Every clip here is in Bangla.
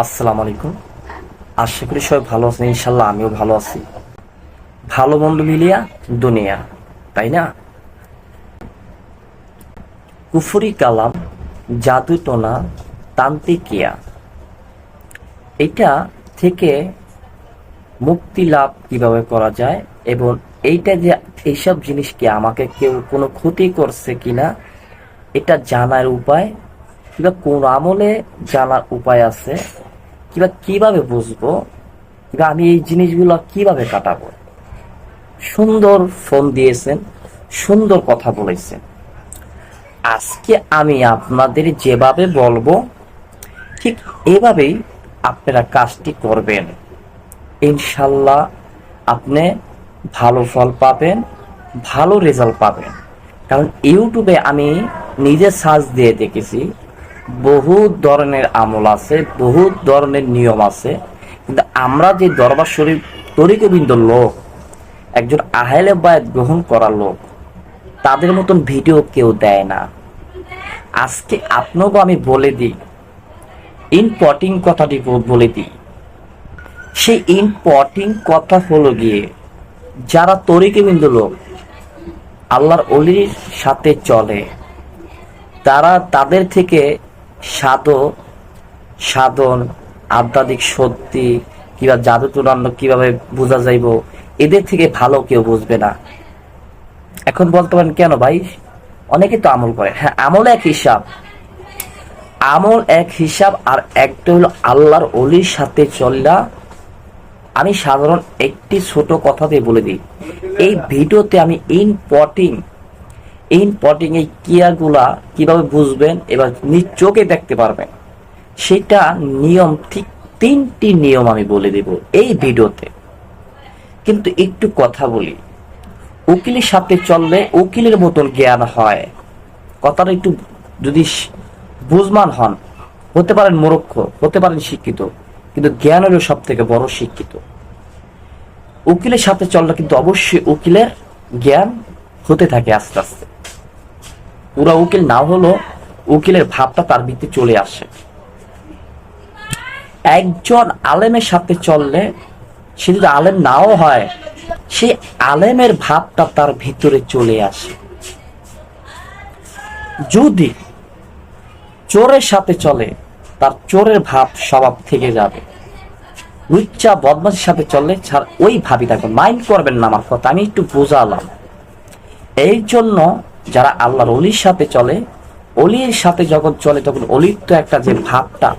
আসসালামু আলাইকুম। আশা করি সবাই ভালো আছেন। ইনশাল্লাহ আমিও ভালো আছি। ভালো মন্দ মিলিয়া দুনিয়া, তাই না? কুফরি কালাম, জাদু টোনা, তান্ত্রিকিয়া, এটা থেকে মুক্তি লাভ কিভাবে করা যায়, এবং এইটা যে এইসব জিনিসকে আমাকে কেউ কোনো ক্ষতি করছে কিনা এটা জানার উপায়, কিংবা কোন আমলে জানার উপায় আছে, কিংবা কিভাবে বুঝবো, কিংবা আমি এই জিনিসগুলো কিভাবে কাটাবো। সুন্দর ফোন দিয়েছেন, সুন্দর কথা বলেছেন। আজকে আমি আপনাদের যেভাবে বলবো ঠিক এভাবেই আপনারা কাজটি করবেন। ইনশাল্লাহ আপনি ভালো ফল পাবেন, ভালো রেজাল্ট পাবেন। কারণ ইউটিউবে আমি নিজে সার্চ দিয়ে দেখেছি, বহু ধরনের আমল আছে, বহু ধরনের নিয়ম আছে, কিন্তু আমরা যে দরবার শরীফ তরিকবিন্দ লোক, একজন আহলে বায়াত গ্রহণ করা লোক, তাদের মতন ভিডিও কেউ দেয় না। আজকে আপনাকে আমি বলে দিই, ইম্পর্টিং কথাটি বলে দিই। সেই ইম্পর্টিং কথা হলো গিয়ে, যারা তরিকবিন্দ লোক, আল্লাহর অলির সাথে চলে, তারা তাদের থেকে সাধন, আধ্যাত্মিক সত্যি কিংবা জাদু টুনান্ন কিভাবে বোঝা যাইব, এদের থেকে ভালো কেউ বুঝবে না। এখন বলতে পারেন কেন ভাই, অনেকে তো আমল করে। হ্যাঁ, আমল এক হিসাব, আর একটা হলো আল্লাহর অলির সাথে চললা। আমি সাধারণ একটি ছোট কথা দিয়ে বলে দিই, এই ভিডিওতে আমি ইম্পর্টিং এই ক্রিয়াগুলা কিভাবে বুঝবেন এবার নিজ চোখে দেখতে পারবেন, সেটা নিয়ম, ঠিক 3টি নিয়ম আমি বলে দেব এই ভিডিওতে। কিন্তু একটু কথা বলি, উকিলের সাথে চললে উকিলের মতন জ্ঞান হয়। কথাটা একটু যদি বুঝমান হন, হতে পারেন মূর্খ, হতে পারেন শিক্ষিত, কিন্তু জ্ঞান হলো সব থেকে বড় শিক্ষিত। উকিলের সাথে চললে কিন্তু অবশ্যই উকিলের জ্ঞান হতে থাকে আস্তে আস্তে। পুরা উকিল না হলো উকিলের ভাবটা তার ভিতরে চলে আসে। একজন আলেমের সাথে চললে, সে যদি আলেম নাও হয়, সে আলেমের ভাবটা তার ভিতরে চলে আসে। যদি চোরের সাথে চলে, তার চোরের ভাব স্বভাব থেকে যাবে। লুচ্চা বদমাশের সাথে চললে ওই ভাবই থাকবে। মাইন্ড করবেন না আমার কথা, আমি একটু বোঝালাম। এই জন্য যারা আল্লাহর অলির সাথে চলে, অলির সাথে যখন চলে, তখন অলির তো একটা যে ভাবটা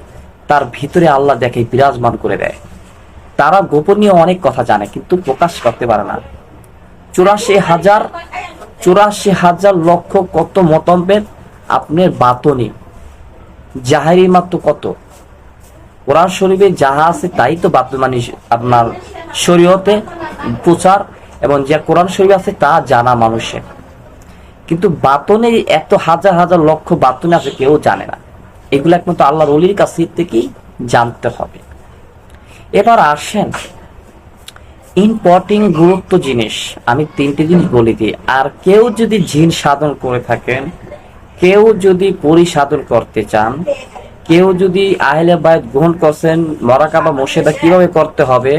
তার ভিতরে আল্লাহ দেখে বিরাজমান করে দেয়। তারা গোপনীয় অনেক কথা জানে, কিন্তু প্রকাশ করতে পারে না। 84,000 লক্ষ কত মতভেদ আপনার বাতনি, জাহেরি মাত্র কত। কোরআন শরীফে যাহা আছে তাই তো মানে আপনার শরীয়তে প্রচার, এবং যে কোরআন শরীফ আছে তা জানা মানুষের। কিন্তু বাতনে এত হাজার লক্ষ বাতনে আছে, কেউ জানে না। এগুলো একমাত্র আল্লাহর ওলির কাছ থেকেই জানতে হবে। এবার আসেন, ইম্পর্টিং গুরুত্ব জিনিস আমি 3টি জিনিস বলে দিই। আর কেউ যদি জিন সাধন করে থাকেন, কেউ যদি পরিসাধন করতে চান, কেউ যদি আহলে বায়াত গ্রহণ করছেন, মরাকাবা মোশেদা কিভাবে করতে হবে,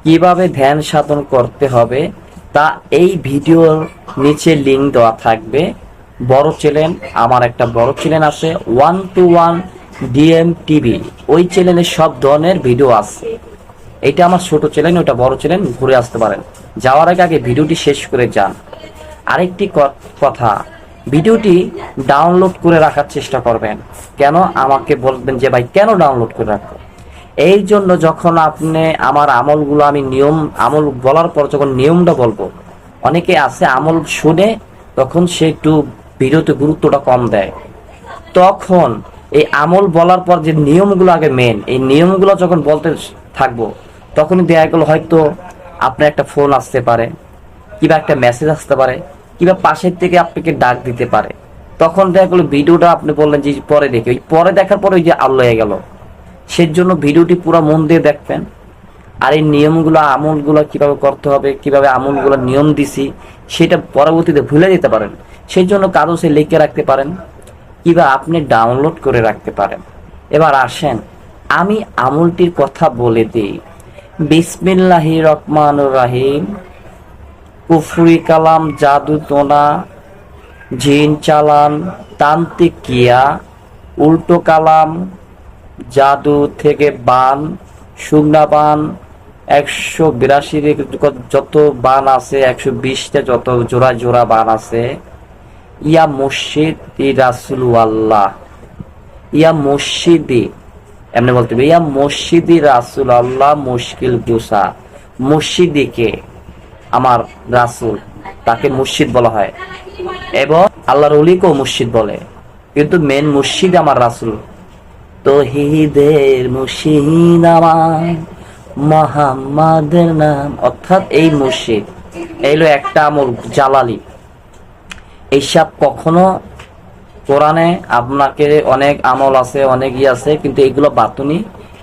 কিভাবে ধ্যান সাধন করতে হবে, তা এই ভিডিওর নিচে লিঙ্ক দেওয়া থাকবে। বড় চ্যানেল, আমার একটা বড় চ্যানেল আছে 121 DM TV, ওই চ্যানেলে সব ধরনের ভিডিও আছে। এটা আমার ছোট চ্যানেল, ওটা বড় চ্যানেল, ঘুরে আসতে পারেন। যাওয়ার আগে ভিডিওটি শেষ করে যান। আরেকটি কথা, ভিডিওটি ডাউনলোড করে রাখার চেষ্টা করবেন। কেন আমাকে বলবেন যে ভাই কেন ডাউনলোড করে রাখবো? এই জন্য যখন আপনি আমার আমলগুলো, আমি আমল বলার পর যখন নিয়মটা বলবো, অনেকে আছে আমল শুনে তখন সে একটু ভিডিওতে গুরুত্বটা কম দেয়। তখন এই আমল বলার পর যে নিয়মগুলো আগে মেন, এই নিয়মগুলো যখন বলতে থাকবো, তখনই দেখা গেল হয়তো আপনার একটা ফোন আসতে পারে, কিংবা একটা মেসেজ আসতে পারে, কিংবা পাশের থেকে আপনাকে ডাক দিতে পারে। তখন দেখা গেলো ভিডিওটা আপনি বললেন যে পরে দেখি, ওই পরে দেখার পরে ওই যে আল্লাহ হয়ে গেল। সেজন্য ভিডিওটি পুরো মন দিয়ে দেখবেন। আর এই নিয়মগুলো, আমলগুলো কিভাবে করতে হবে, কিভাবে আমলগুলো নিয়ম দিছি, সেটা পরবর্তীতে ভুলে যেতে পারেন। সেই জন্য কাগজে লিখে রাখতে পারেন, কিংবা আপনি ডাউনলোড করে রাখতে পারেন। এবার আসেন, আমি আমলটির কথা বলে দিই। বিসমিল্লাহির রহমানুর রহিম। কুফরি কালাম, জাদু টোনা, জিন চালান, তান্ত্রিক কিয়া, উল্টো কালাম, জাদু থেকে বান, সুগনা বান, 182 যত বান আছে, 120টা যত জোড়া জোড়া বান আছে। ইয়া মুর্শিদ ই রাসুল আল্লাহ, ইয়া মুর্শিদি, এমনি বলতে হবে ইয়া মুর্শিদি রাসুল আল্লাহ মুশকিল গুসা। মুর্শিদিকে আমার রাসুল, তাকে মুর্শিদ বলা হয় এবং আল্লাহর ওলিকেও মুর্শিদ বলে, কিন্তু মেন মুর্শিদ আমার রাসুল। তৌহিদের মুর্শিদ আমার মুহাম্মাদের নাম, অর্থাৎ এই মুর্শিদ এইলো একটা আমল জালালি। এইসব কখনো কোরআনে আপনাকে অনেক আমল আছে, অনেক আছে, কিন্তু এগুলো বাতুনি,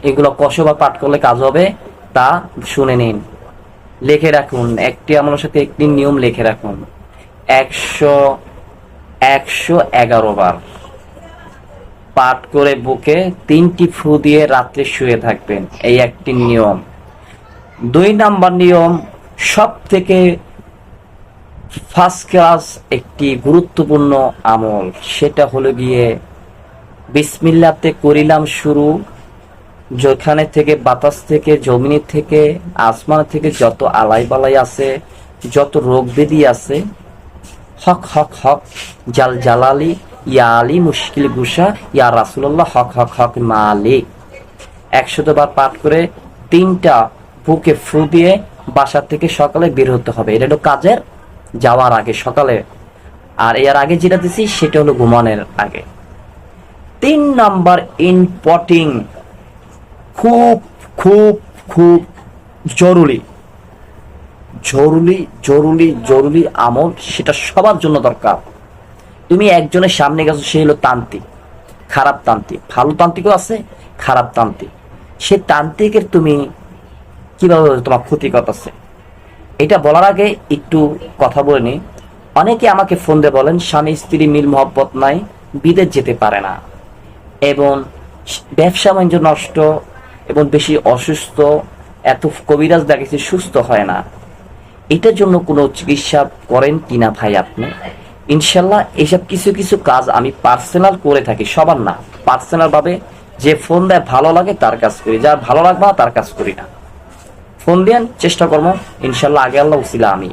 এগুলো কসবা পাঠ করলে কাজ হবে, তা শুনে নিন, লিখে রাখুন। একটি আমলের সাথে একটি নিয়ম লিখে রাখুন। 111 বার পাঠ করে বুকে 3টি ফু দিয়ে রাত্রে শুয়ে থাকবেন, এই একটি নিয়ম। 2 নাম্বার নিয়ম, সব থেকে ফার্স্ট ক্লাস একটি গুরুত্বপূর্ণ আমল, সেটা হলো গিয়ে বিসমিল্লাতে করিলাম শুরু। যেখানে থেকে বাতাস থেকে, জমিন থেকে, আসমান থেকে যত আলাই বালাই আছে, যত রোগ ব্যাধি আছে, হক হক হক জাল জালালি ইয়া আলী মুশকিল গুসা ইয়া রাসূলুল্লাহ হক হক হক মালিক 100 বার পাঠ করে 3টা বুকে ফু দিয়ে বাসা থেকে সকালে বের হতে হবে। এটা হলো কাজের যাওয়ার আগে সকালে, আর এর আগে যেটা দিছি সেটা হলো ঘুমানোর আগে। 3 নাম্বার ইম্পর্টিং, খুব খুব খুব জরুরি জরুরি জরুরি জরুরি আমল, সেটা সবার জন্য দরকার। তুমি একজনের সামনে গেছো, সে হলো তান্ত্রিক, খারাপ তান্ত্রিক, ভালো তান্ত্রিকও আছে, খারাপ তান্ত্রিক। সে তান্ত্রিকের তুমি কিভাবে তোমার ক্ষতি করতেছে, এটা বলার আগে একটু কথা বলে নি। অনেকে আমাকে ফোন দিয়ে বলেন স্বামী স্ত্রী মিল মহব্বত নাই, বিদেশ যেতে পারে না, এবং ব্যবসা বাণিজ্য নষ্ট, এবং বেশি অসুস্থ, এত কবিরাজ দেখেছি সুস্থ হয় না। এটার জন্য কোনো চিকিৎসা করেন কিনা ভাই আপনি? ইনশাল্লাহ এসব কিছু কিছু কাজ আমি পার্সোনাল করে থাকি, সবার না, পার্সোনাল ভাবে। যে ফোন দেয় ভালো লাগে তার কাজ করি, যার ভালো লাগবে না তার কাজ করি না। ফোন দেন, চেষ্টা করবো ইনশাল্লাহ, আগে আল্লাহ উসিলা আমি।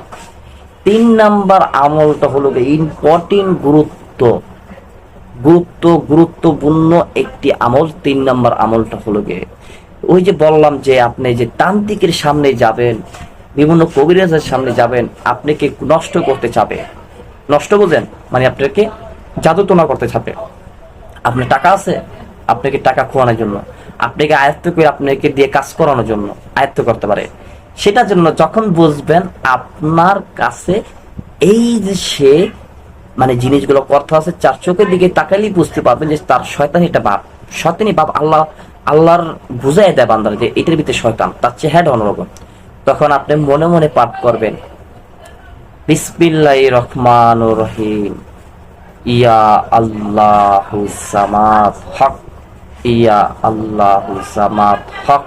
3 নাম্বার আমলটা হলো ইম্পর্টেন্ট, গুরুত্বপূর্ণ একটি আমল। 3 নাম্বার আমলটা হলো গিয়ে ওই যে বললাম যে আপনি যে তান্ত্রিকের সামনে যাবেন, বিভিন্ন কবিরাজের সামনে যাবেন, আপনাকে নষ্ট করতে চাবে। নষ্ট বোঝেন মানে আপনাকে জাদুটোনা করতে চাবে। আপনার টাকা আছে, আপনাকে টাকা খোয়ানোর জন্য, আপনাকে আয়ত্ত করে আপনাকে দিয়ে কাজ করানোর জন্য আয়ত্ত করতে পারে। সেটার জন্য যখন বুঝবেন আপনার কাছে এই যে সে মানে জিনিসগুলো করতে আছে, 4 চোখের দিকে তাকালেই বুঝতে পারবেন যে তার শয়তান, এটা বাপ, শয়তানি বাপ। আল্লাহর বুঝাই দেয় বান্দার যে এটার ভিতরে শয়তান, তার চেহারা অন্যরকম। তখন আপনি মনে মনে পাঠ করবেন বিসমিল্লাহির রহমানুর রহিম, ইয়া আল্লাহু সামাদ হক, ইয়া আল্লাহু সামাদ হক।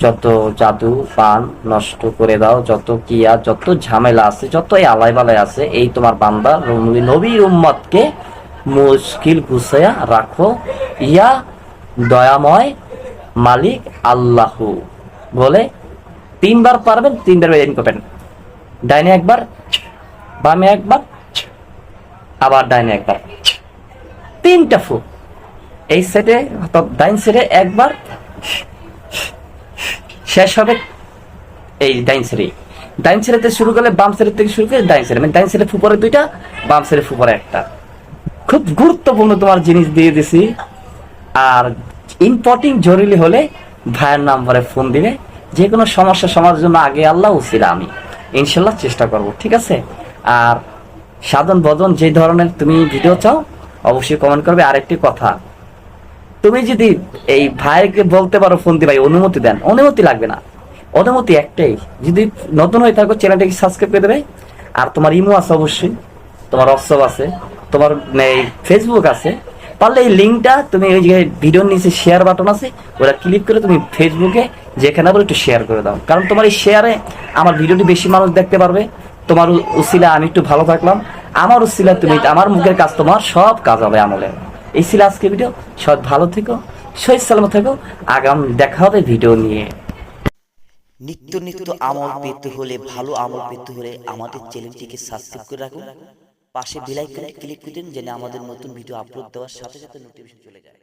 যত জাদু পান নষ্ট করে দাও, যত কিয়া, যত ঝামেলা আছে, যত আলাই বালাই আছে, এই তোমার বান্দা নবীর উম্মতকে মুশকিল গুছায়া রাখো, ইয়া দয়াময় মালিক আল্লাহু বলে 3 বার পারবেন, 3 বার বেরিয়ে করবেন। ডাইনে একবার, বামে একবার, আবার ডাইনে একবার, 3টা ফু। এই সেটে ডাইন সেটে একবার, শেষ হবে এই ডাইন সেটে শুরু করলে বাম সেট থেকে শুরু করে ডাইন সেট, মানে ডাইন সেটে ফু পরে 2টা, বাম সেটে ফু পরে 1টা। খুব গুরুত্বপূর্ণ তোমার জিনিস দিয়ে দিছি। আর ইম্পর্টেন্ট জরুরি হলে ভাইয়ের নাম্বারে ফোন দিবে। যে কোনো সমস্যা সমাধানের জন্য আগে আল্লাহ উসিলা আমি ইনশাল্লাহ চেষ্টা করব, ঠিক আছে? আর সাধন ভজন যে ধরনের তুমি ভিডিও চাও অবশ্যই কমেন্ট করবে। আরেকটি কথা, তুমি যদি এই ভাইকে বলতে পারো ফোন দিয়ে ভাই অনুমতি দেন, অনুমতি লাগবে না, অনুমতি একটাই, যদি নতুন হয়ে থাকো চ্যানেলটাকে সাবস্ক্রাইব করে দেবে। আর তোমার ইমো আছে অবশ্যই, তোমার হোয়াটসঅ্যাপ আছে, তোমার ফেসবুক আছে, পারলে এই লিঙ্কটা তুমি ওই যে ভিডিওর নিচে শেয়ার বাটন আছে, ওটা ক্লিক করে তুমি ফেসবুকে যেখানে বলো একটু শেয়ার করে দাও, কারণ তোমার এই শেয়ারে আমার ভিডিওটি বেশি মানুষ দেখতে পারবে। তোমার উসিলা আমি একটু ভালো থাকলাম, আমার উসিলা তুমি, আমার মুখের কাজ তোমার সব কাজ হবে আমলে। এই ছিল আজকে ভিডিও। সব ভালো থেকো, সহিত সালামত থেকো। আগাম দেখা হবে ভিডিও নিয়ে। নিত্য নিত্য আমল পেতে হলে, ভালো আমল পেতে হলে আমাদের চ্যানেলটিকে সাবস্ক্রাইব করে রাখুন। পাশে বেল আইকনে ক্লিক করে দিন যেন আমাদের নতুন ভিডিও আপলোড দেওয়ার সাথে সাথে নোটিফিকেশন চলে যায়।